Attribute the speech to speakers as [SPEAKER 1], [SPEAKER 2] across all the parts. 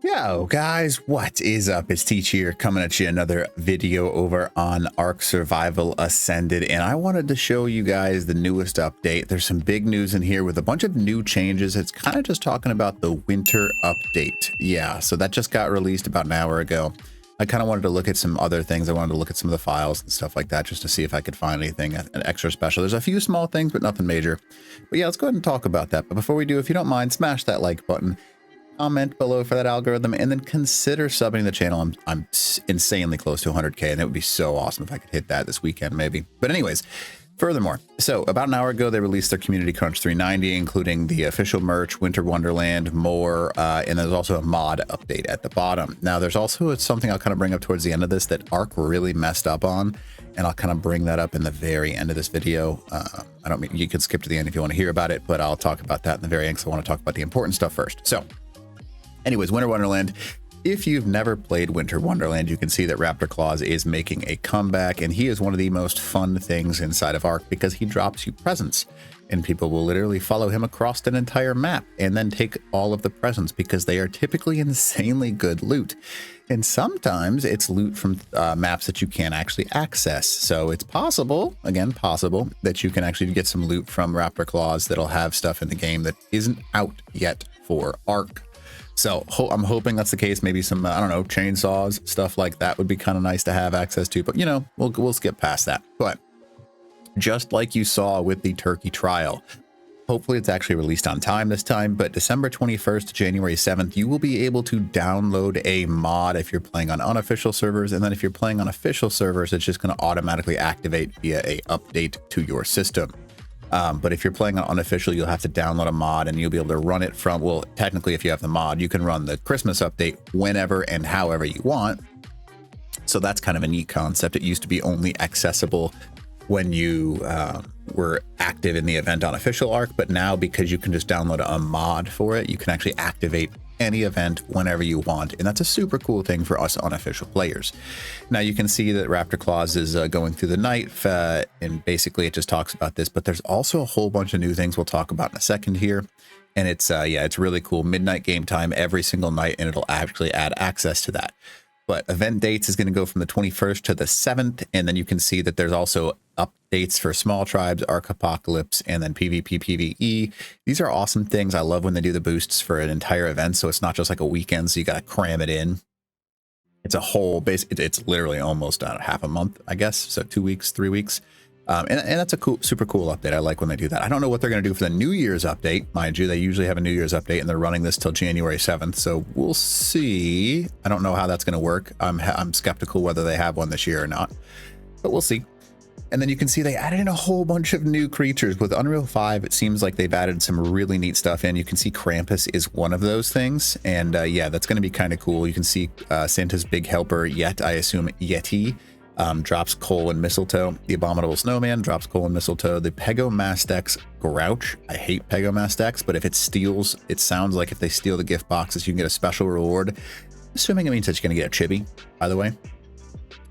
[SPEAKER 1] Yo guys, what is up? It's Teach here, coming at you another video over on Ark Survival Ascended, and I wanted to show you guys the newest update. There's some big news in here with a bunch of new changes. It's kind of just talking about the winter update. Yeah, so that just got released about an hour ago. I kind of wanted to look at some other things. I wanted to look at some of the files and stuff like that just to see if I could find anything an extra special. There's a few small things, but nothing major. But yeah, let's go ahead and talk about that. But before we do, if you don't mind, smash that like button. Comment below for that algorithm, and then consider subbing the channel. I'm insanely close to 100K, and it would be so awesome if I could hit that this weekend, maybe. But anyways, furthermore, so about an hour ago, they released their Community Crunch 390, including the official merch, Winter Wonderland, more, and there's also a mod update at the bottom. Now, there's also something I'll kind of bring up towards the end of this that Ark really messed up on, and I'll kind of bring that up in the very end of this video. I don't mean you could skip to the end if you want to hear about it, but I'll talk about that in the very end because I want to talk about the important stuff first. So anyways, Winter Wonderland. If you've never played Winter Wonderland, you can see that Raptor Claus is making a comeback, and he is one of the most fun things inside of Ark because he drops you presents, and people will literally follow him across an entire map and then take all of the presents because they are typically insanely good loot. And sometimes it's loot from maps that you can't actually access. So it's possible, again, possible, that you can actually get some loot from Raptor Claus that'll have stuff in the game that isn't out yet for Ark. So I'm hoping that's the case. Maybe some, I don't know, chainsaws, stuff like that would be kind of nice to have access to. But, you know, we'll skip past that. But just like you saw with the turkey trial, hopefully it's actually released on time this time. But December 21st to January 7th, you will be able to download a mod if you're playing on unofficial servers. And then if you're playing on official servers, it's just going to automatically activate via a update to your system. But if you're playing on unofficial, you'll have to download a mod and you'll be able to run it from, well, technically, if you have the mod, you can run the Christmas update whenever and however you want. So that's kind of a neat concept. It used to be only accessible when you were active in the event on official Ark, but now because you can just download a mod for it, you can actually activate any event whenever you want, and that's a super cool thing for us unofficial players. Now you can see that Raptor Claus is going through the night, and basically it just talks about this, but there's also a whole bunch of new things we'll talk about in a second here. And it's yeah, it's really cool. Midnight game time every single night, and it'll actually add access to that. But event dates is going to go from the 21st to the 7th, and then you can see that there's also updates for small tribes, Ark Apocalypse, and then PvP, PvE. These are awesome things. I love when they do the boosts for an entire event, so it's not just like a weekend, so you got to cram it in. It's a whole base. It's literally almost half a month, I guess, so 2 weeks, 3 weeks. And that's a cool, super cool update. I like when they do that. I don't know what they're going to do for the New Year's update. Mind you, they usually have a New Year's update, and they're running this till January 7th. So we'll see. I don't know how that's going to work. I'm skeptical whether they have one this year or not, but we'll see. And then you can see they added in a whole bunch of new creatures. With Unreal 5, it seems like they've added some really neat stuff in. You can see Krampus is one of those things. And yeah, that's going to be kind of cool. You can see Santa's big helper, I assume Yeti, drops coal and mistletoe. The Abominable Snowman drops coal and mistletoe. The Pegomastex Grouch. I hate Pegomastex, but if it steals, it sounds like if they steal the gift boxes, you can get a special reward. Assuming it means that you're going to get a chibi, by the way.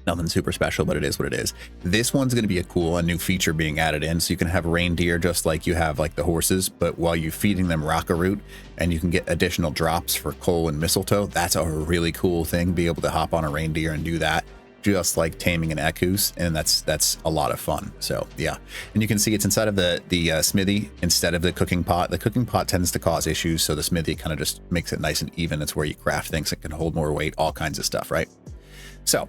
[SPEAKER 1] Nothing super special, but it is what it is. This one's going to be a new feature being added in. So you can have reindeer just like you have like the horses, but while you're feeding them rock-a-root, and you can get additional drops for coal and mistletoe. That's a really cool thing, be able to hop on a reindeer and do that. Just like taming an Ekus, and that's a lot of fun. So yeah, and you can see it's inside of the smithy instead of the cooking pot. The cooking pot tends to cause issues, so the smithy kind of just makes it nice and even. It's where you craft things that can hold more weight, all kinds of stuff, right? So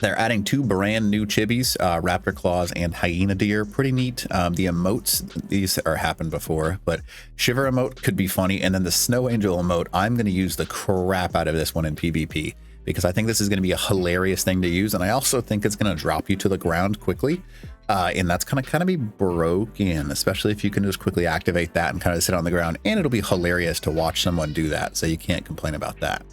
[SPEAKER 1] they're adding 2 brand new chibis, Raptor Claus and Hyena Deer. Pretty neat. The emotes, these are happened before, but Shiver emote could be funny, and then the Snow Angel emote, I'm going to use the crap out of this one in PvP. Because I think this is going to be a hilarious thing to use. And I also think it's going to drop you to the ground quickly. And that's going to kind of be broken, especially if you can just quickly activate that and kind of sit on the ground. And it'll be hilarious to watch someone do that. So you can't complain about that.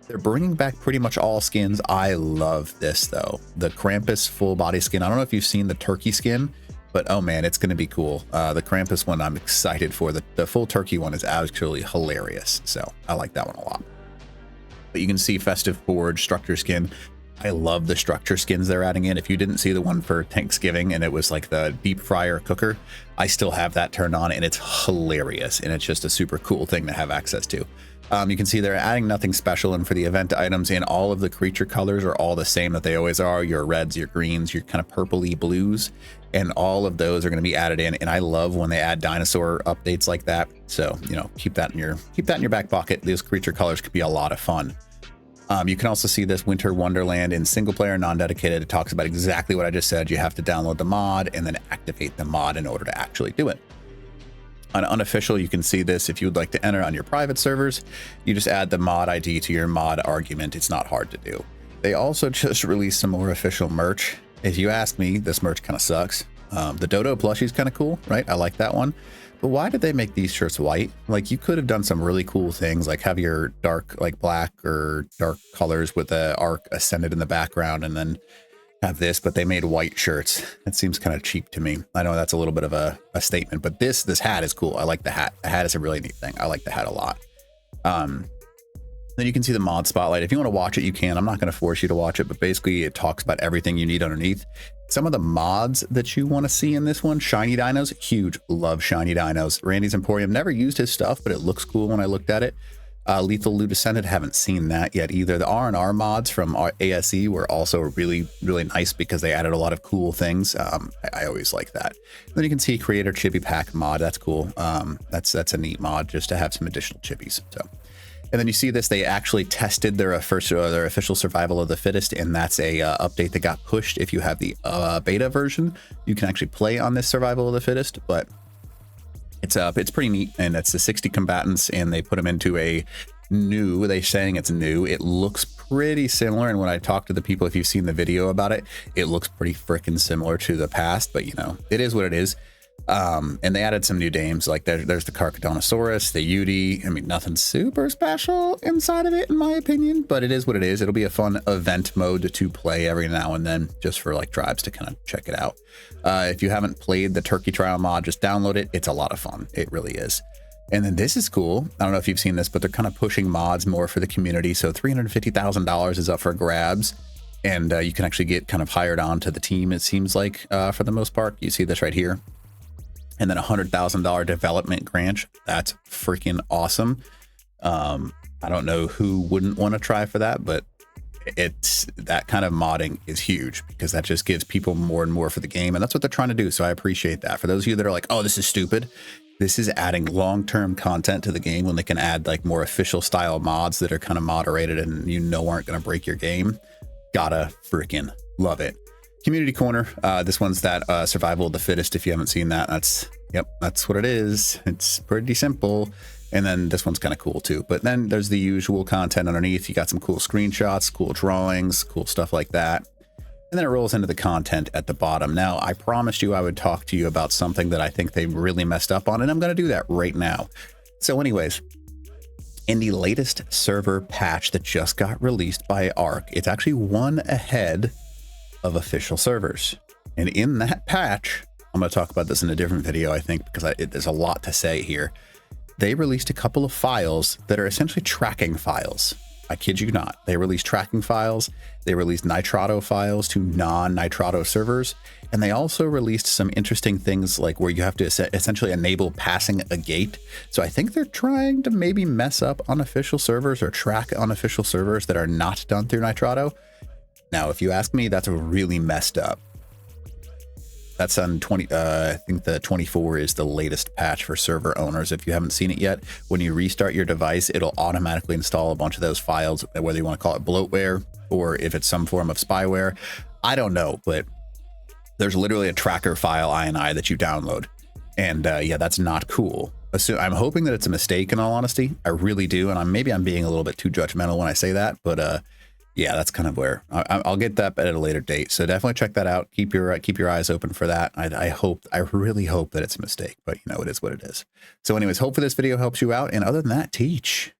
[SPEAKER 1] They're bringing back pretty much all skins. I love this, though. The Krampus full body skin. I don't know if you've seen the turkey skin, but oh man, it's going to be cool. The Krampus one I'm excited for. The full turkey one is actually hilarious. So I like that one a lot. But you can see Festive Forge, Structure Skin. I love the structure skins they're adding in. If you didn't see the one for Thanksgiving and it was like the deep fryer cooker, I still have that turned on and it's hilarious. And it's just a super cool thing to have access to. You can see they're adding nothing special, and for the event items, and all of the creature colors are all the same that they always are. Your reds, your greens, your kind of purpley blues, and all of those are going to be added in. And I love when they add dinosaur updates like that. So, you know, keep that in your back pocket. These creature colors could be a lot of fun. You can also see this Winter Wonderland in single player, non-dedicated. It talks about exactly what I just said. You have to download the mod and then activate the mod in order to actually do it. On unofficial, you can see this. If you would like to enter on your private servers, you just add the mod ID to your mod argument. It's not hard to do. They also just released some more official merch. If you ask me, this merch kind of sucks. The Dodo plushie is kind of cool, right? I like that one. But why did they make these shirts white? Like, you could have done some really cool things, like have your dark, like black or dark colors with the Ark Ascended in the background, and then have this, but they made white shirts. That seems kind of cheap to me. I know that's a little bit of a statement, but this hat is cool. I like the hat. The hat is a really neat thing. I like the hat a lot. Then you can see the mod spotlight. If you want to watch it, you can. I'm not going to force you to watch it, but basically it talks about everything you need underneath. Some of the mods that you want to see in this one, shiny dinos, huge. Love shiny dinos. Randy's Emporium, never used his stuff, but it looks cool when I looked at it. Lethal Loot Ascended, haven't seen that yet either. The R&R mods from ASE were also really, really nice because they added a lot of cool things. I always like that. Then you can see Creator Chibi Pack mod. That's cool. That's a neat mod just to have some additional chibis. So, and then you see this, they actually tested their official Survival of the Fittest, and that's a update that got pushed. If you have the beta version, you can actually play on this Survival of the Fittest, but it's pretty neat, and it's the 60 combatants, and they put them into a new, they're saying it's new. It looks pretty similar, and when I talk to the people, if you've seen the video about it, it looks pretty freaking similar to the past, but you know, it is what it is. And they added some new names, like there's the Carcharodontosaurus, the Yudi. I mean, nothing super special inside of it, in my opinion, but it is what it is. It'll be a fun event mode to play every now and then, just for like tribes to kind of check it out. If you haven't played the Turkey Trial mod, just download it. It's a lot of fun. It really is. And then this is cool. I don't know if you've seen this, but they're kind of pushing mods more for the community. So $350,000 is up for grabs. And you can actually get kind of hired on to the team, it seems like, for the most part. You see this right here. And then $100,000 development grant. That's freaking awesome. I don't know who wouldn't want to try for that, but it's that kind of modding is huge because that just gives people more and more for the game. And that's what they're trying to do. So I appreciate that. For those of you that are like, oh, this is stupid. This is adding long-term content to the game when they can add like more official style mods that are kind of moderated and you know aren't going to break your game. Gotta freaking love it. Community corner. This one's that Survival of the Fittest. If you haven't seen that, that's what it is. It's pretty simple. And then this one's kind of cool too. But then there's the usual content underneath. You got some cool screenshots, cool drawings, cool stuff like that. And then it rolls into the content at the bottom. Now, I promised you I would talk to you about something that I think they really messed up on, and I'm going to do that right now. So anyways, in the latest server patch that just got released by Ark, it's actually one ahead of official servers. And in that patch, I'm going to talk about this in a different video, I think, because there's a lot to say here. They released a couple of files that are essentially tracking files. I kid you not. They released tracking files. They released Nitrado files to non-Nitrado servers. And they also released some interesting things like where you have to essentially enable passing a gate. So I think they're trying to maybe mess up unofficial servers or track unofficial servers that are not done through Nitrado. Now, if you ask me, that's really messed up. That's on I think the 24 is the latest patch for server owners. If you haven't seen it yet, when you restart your device, it'll automatically install a bunch of those files, whether you want to call it bloatware or if it's some form of spyware. I don't know, but there's literally a tracker file INI that you download. And yeah, that's not cool. I'm hoping that it's a mistake, in all honesty. I really do. And maybe I'm being a little bit too judgmental when I say that, but yeah, that's kind of where I'll get that at a later date. So definitely check that out. Keep your eyes open for that. I really hope that it's a mistake, but you know, it is what it is. So anyways, hope for this video helps you out. And other than that, teach.